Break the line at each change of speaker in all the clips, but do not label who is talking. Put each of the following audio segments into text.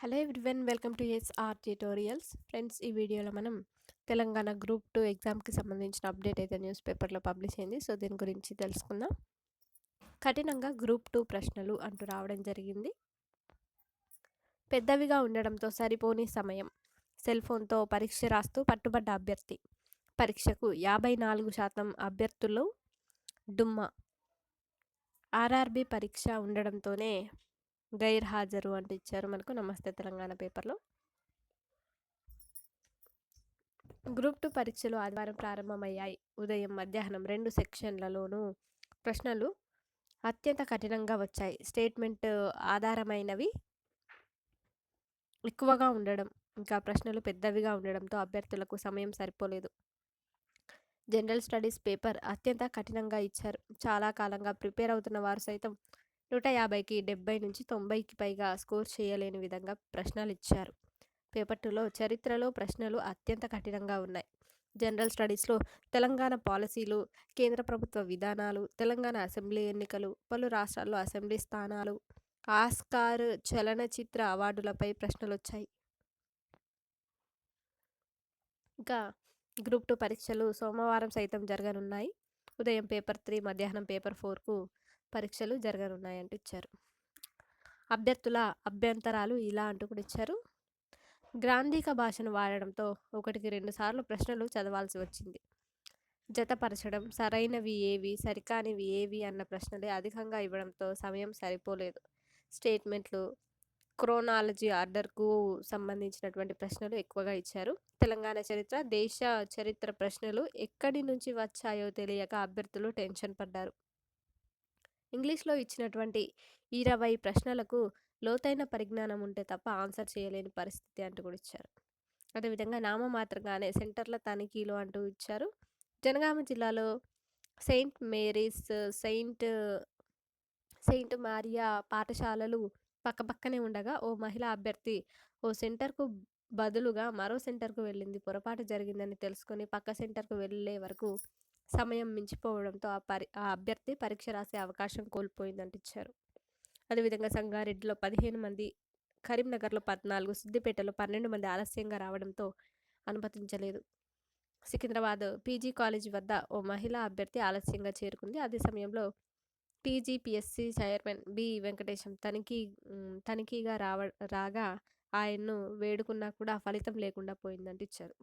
Hello everyone, welcome to SR tutorials. Friends, ఈ వీడియోలో మనం తెలంగాణ గ్రూప్ 2 ఎగ్జామ్కి సంబంధించిన అప్డేట్ అయితే న్యూస్ పేపర్లో పబ్లిష్ అయింది. సో దీని గురించి తెలుసుకుందాం. కఠినంగా గ్రూప్ 2 ప్రశ్నలు అంటూ రావడం జరిగింది. పెద్దవిగా ఉండడంతో సరిపోని సమయం. సెల్ ఫోన్తో పరీక్ష రాస్తూ పట్టుబడ్డ అభ్యర్థి. పరీక్షకు 54% అభ్యర్థులు డుమ్మా. ఆర్ఆర్బీ పరీక్ష ఉండడంతోనే గైర్హాజరు అంటూ ఇచ్చారు మనకు నమస్తే తెలంగాణ పేపర్లో. గ్రూప్ 2 పరీక్షలు ఆదివారం ప్రారంభమయ్యాయి. ఉదయం, మధ్యాహ్నం 2 సెక్షన్లలోనూ ప్రశ్నలు అత్యంత కఠినంగా వచ్చాయి. స్టేట్మెంట్ ఆధారమైనవి ఎక్కువగా ఉండడం, ఇంకా ప్రశ్నలు పెద్దవిగా ఉండడంతో అభ్యర్థులకు సమయం సరిపోలేదు. జనరల్ స్టడీస్ పేపర్ అత్యంత కఠినంగా ఇచ్చారు. చాలా కాలంగా ప్రిపేర్ అవుతున్న వారు సైతం 150కి 70 నుంచి 90కి పైగా స్కోర్ చేయలేని విధంగా ప్రశ్నలు ఇచ్చారు. పేపర్ 2లో చరిత్రలో ప్రశ్నలు అత్యంత కఠినంగా ఉన్నాయి. జనరల్ స్టడీస్లో తెలంగాణ పాలసీలు, కేంద్ర ప్రభుత్వ విధానాలు, తెలంగాణ అసెంబ్లీ ఎన్నికలు, పలు రాష్ట్రాల్లో అసెంబ్లీ స్థానాలు, ఆస్కార్ చలనచిత్ర అవార్డులపై ప్రశ్నలు వచ్చాయి. ఇంకా గ్రూప్ 2 పరీక్షలు సోమవారం సైతం జరగనున్నాయి. ఉదయం పేపర్ 3, మధ్యాహ్నం పేపర్ 4కు పరీక్షలు జరగనున్నాయంటూ ఇచ్చారు. అభ్యర్థుల అభ్యంతరాలు ఇలా అంటూ కూడా ఇచ్చారు. గ్రాంధిక భాషను వాడడంతో 1కి 2 సార్లు ప్రశ్నలు చదవాల్సి వచ్చింది. జతపరచడం, సరైనవి ఏవి, సరికానివి ఏవి అన్న ప్రశ్నలే అధికంగా ఇవ్వడంతో సమయం సరిపోలేదు. స్టేట్మెంట్లు, క్రోనాలజీ ఆర్డర్కు సంబంధించినటువంటి ప్రశ్నలు ఎక్కువగా ఇచ్చారు. తెలంగాణ చరిత్ర, దేశ చరిత్ర ప్రశ్నలు ఎక్కడి నుంచి వచ్చాయో తెలియక అభ్యర్థులు టెన్షన్ పడ్డారు. ఇంగ్లీష్లో ఇచ్చినటువంటి 20 ప్రశ్నలకు లోతైన పరిజ్ఞానం ఉంటే తప్ప ఆన్సర్ చేయలేని పరిస్థితి అంటూ కూడా ఇచ్చారు. అదేవిధంగా నామమాత్రంగానే సెంటర్ల తనిఖీలు అంటూ ఇచ్చారు. జనగామ జిల్లాలో సెయింట్ మేరీస్, సెయింట్ మారియా పాఠశాలలు పక్కపక్కనే ఉండగా ఓ మహిళా అభ్యర్థి ఓ సెంటర్కు బదులుగా మరో సెంటర్కు వెళ్ళింది. పొరపాటు జరిగిందని తెలుసుకొని పక్క సెంటర్కు వెళ్ళే వరకు సమయం మించిపోవడంతో ఆ అభ్యర్థి పరీక్ష రాసే అవకాశం కోల్పోయిందంటూ ఇచ్చారు. అదేవిధంగా సంగారెడ్డిలో 15 మంది, కరీంనగర్లో 14, సిద్దిపేటలో 12 మంది ఆలస్యంగా రావడంతో అనుమతించలేదు. సికింద్రాబాద్ పీజీ కాలేజీ వద్ద ఓ మహిళా అభ్యర్థి ఆలస్యంగా చేరుకుంది. అదే సమయంలో టీజీపీఎస్సీ చైర్మన్ బి వెంకటేశం తనిఖీగా రాగా ఆయన్ను వేడుకున్నా కూడా ఫలితం లేకుండా పోయిందంటూ ఇచ్చారు.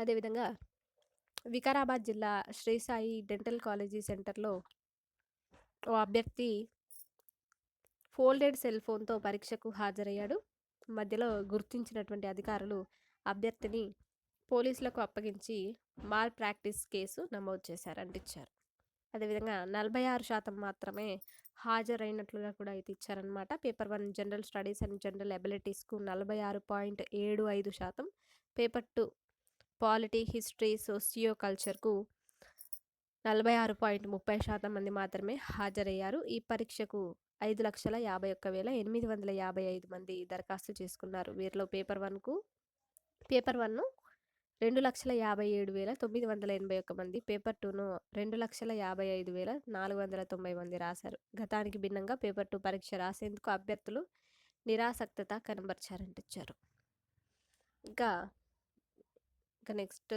అదేవిధంగా వికారాబాద్ జిల్లా శ్రీసాయి డెంటల్ కాలేజీ సెంటర్లో ఓ అభ్యర్థి ఫోల్డెడ్ సెల్ ఫోన్తో పరీక్షకు హాజరయ్యాడు. మధ్యలో గుర్తించినటువంటి అధికారులు అభ్యర్థిని పోలీసులకు అప్పగించి మాల్ ప్రాక్టీస్ కేసు నమోదు చేశారంటూ ఇచ్చారు. అదేవిధంగా 46% మాత్రమే హాజరైనట్లుగా కూడా అయితే ఇచ్చారనమాట. Paper 1 general studies and general ఎబిలిటీస్కు 46.75%, పేపర్ 2 పాలిటీ, హిస్టరీ, సోషియో కల్చర్కు 46.30% మంది మాత్రమే హాజరయ్యారు. ఈ పరీక్షకు 5,51,855 మంది దరఖాస్తు చేసుకున్నారు. వీరిలో పేపర్ 1ను 2,57,981 మంది, పేపర్ 2ను 2,55,490 మంది రాశారు. గతానికి భిన్నంగా పేపర్ 2 పరీక్ష రాసేందుకు అభ్యర్థులు నిరాసక్తత కనబర్చారంటూ ఇచ్చారు. ఇంకా నెక్స్ట్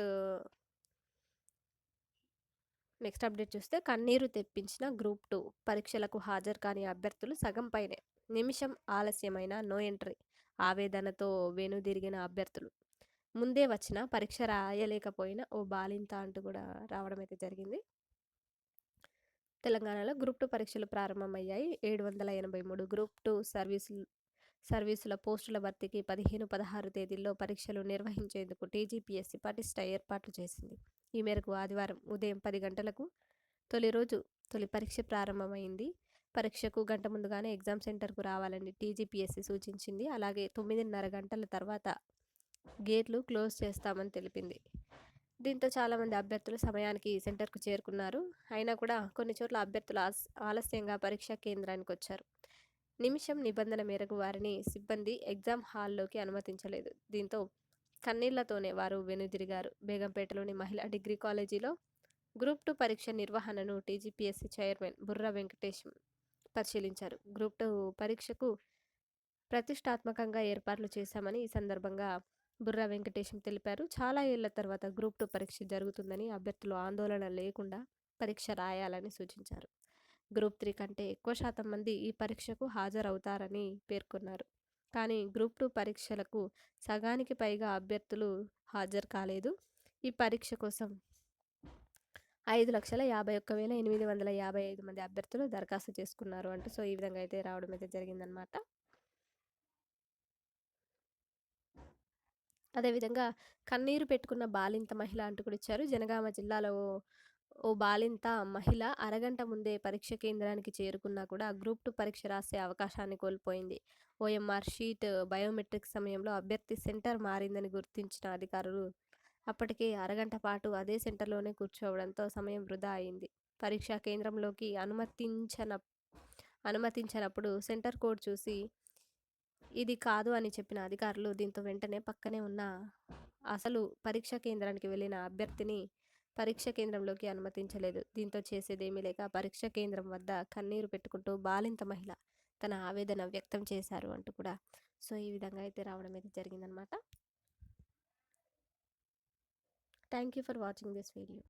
అప్డేట్ చూస్తే కన్నీరు తెప్పించిన గ్రూప్ 2 పరీక్షలకు హాజరు కాని అభ్యర్థులు సగం పైనే. నిమిషం ఆలస్యమైన నో ఎంట్రీ. ఆవేదనతో వెనుదిరిగిన అభ్యర్థులు. ముందే వచ్చిన పరీక్ష రాయలేకపోయిన ఓ బాలింత అంటూ కూడా రావడం అయితే జరిగింది. తెలంగాణలో గ్రూప్ 2 పరీక్షలు ప్రారంభమయ్యాయి. 783 గ్రూప్ 2 సర్వీసుల పోస్టుల భర్తీకి 15, 16 తేదీల్లో పరీక్షలు నిర్వహించేందుకు టీజీపీఎస్సీ పటిష్ట ఏర్పాట్లు చేసింది. ఈ మేరకు ఆదివారం ఉదయం 10 గంటలకు తొలి పరీక్ష ప్రారంభమైంది. పరీక్షకు గంట ముందుగానే ఎగ్జామ్ సెంటర్కు రావాలని టీజీపీఎస్సీ సూచించింది. అలాగే 9:30 గంటల తర్వాత గేట్లు క్లోజ్ చేస్తామని తెలిపింది. దీంతో చాలామంది అభ్యర్థులు సమయానికి సెంటర్కు చేరుకున్నారు. అయినా కూడా కొన్ని చోట్ల అభ్యర్థులు ఆలస్యంగా పరీక్షా కేంద్రానికి వచ్చారు. నిమిషం నిబంధన మేరకు వారిని సిబ్బంది ఎగ్జామ్ హాల్లోకి అనుమతించలేదు. దీంతో కన్నీళ్లతోనే వారు వెనుదిరిగారు. బేగంపేటలోని మహిళా డిగ్రీ కాలేజీలో గ్రూప్ 2 పరీక్ష నిర్వహణను టీజీపీఎస్సీ చైర్మన్ బుర్రా వెంకటేశం పరిశీలించారు. గ్రూప్ 2 పరీక్షకు ప్రతిష్టాత్మకంగా ఏర్పాట్లు చేశామని ఈ సందర్భంగా బుర్రా వెంకటేశం తెలిపారు. చాలా ఏళ్ల తర్వాత గ్రూప్ 2 పరీక్ష జరుగుతుందని అభ్యర్థులు ఆందోళన లేకుండా పరీక్ష రాయాలని సూచించారు. గ్రూప్ 3 కంటే ఎక్కువ శాతం మంది ఈ పరీక్షకు హాజరవుతారని పేర్కొన్నారు. కానీ గ్రూప్ 2 పరీక్షలకు సగానికి పైగా అభ్యర్థులు హాజరు కాలేదు. ఈ పరీక్ష కోసం 5,51,855 మంది అభ్యర్థులు దరఖాస్తు చేసుకున్నారు అంటూ ఈ విధంగా అయితే రావడం అయితే జరిగిందనమాట. అదేవిధంగా కన్నీరు పెట్టుకున్న బాలింత మహిళ అంటూ కూడా ఇచ్చారు. జనగామ జిల్లాలో ఓ బాలింత మహిళ అరగంట ముందే పరీక్ష కేంద్రానికి చేరుకున్నా కూడా గ్రూప్ 2 పరీక్ష రాసే అవకాశాన్ని కోల్పోయింది. ఓఎంఆర్ షీట్ బయోమెట్రిక్ సమయంలో అభ్యర్థి సెంటర్ మారిందని గుర్తించిన అధికారులు అప్పటికే అరగంట పాటు అదే సెంటర్లోనే కూర్చోవడంతో సమయం వృధా అయింది. పరీక్షా కేంద్రంలోకి అనుమతించనప్పుడు సెంటర్ కోడ్ చూసి ఇది కాదు అని చెప్పిన అధికారులు దీంతో వెంటనే పక్కనే ఉన్న అసలు పరీక్షా కేంద్రానికి వెళ్ళిన అభ్యర్థిని పరీక్ష కేంద్రంలోకి అనుమతించలేదు. దీంతో చేసేదేమీ లేక పరీక్ష కేంద్రం వద్ద కన్నీరు పెట్టుకుంటూ బాలింత మహిళ తన ఆవేదన వ్యక్తం చేశారు అంటూ కూడా ఈ విధంగా అయితే రావడం అయితే జరిగిందనమాట. Thank you for watching this video.